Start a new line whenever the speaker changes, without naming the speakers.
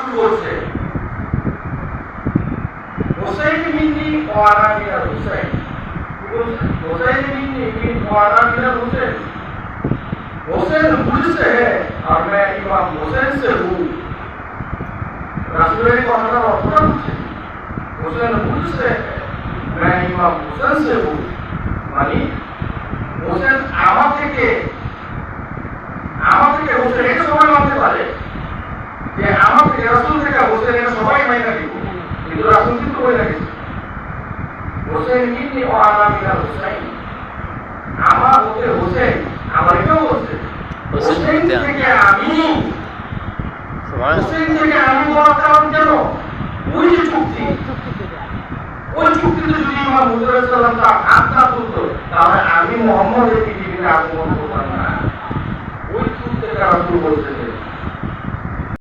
রাসূল বলছে হোসেন মিন্নি ওয়া আনা মিনাল হুসাইন, হোসেন মিন্নি ওয়া আনা মিনাল হুসেন, হোসেন मुझसे है और मैं इमाम हुसैन से हूँ। রাসূলের কথাটা অর্থটা হচ্ছে হোসেন मुझसे है मैं इमाम हुसैन से हूँ, মানে হোসেন আমার থেকে হোসেন এটা সবাই মানতে পারে যে আমার থেকে রাসূল থেকে হোসেন এটা সবাই মাইনা দিব, কিন্তু রাসূল কিন্তু বলে গেছে হোসেন মিন্নি ওয়া আনা মিনাল হুসাইন, আমার হতে হোসেন, আমার এটাও বলছে হোসেন থেকে আমি, হোসেন থেকে আমি বলার কারণ কেন, ওই যে চুক্তি, ওই চুক্তিতে যদি ইমাম হুসাইন আলাইহিস সালাম তার হাত না তুলতো তাহলে আমি মুহাম্মদের পৃথিবীতে আগমন করতাম না। ওই চুক্তিটা রাসূল বলছেন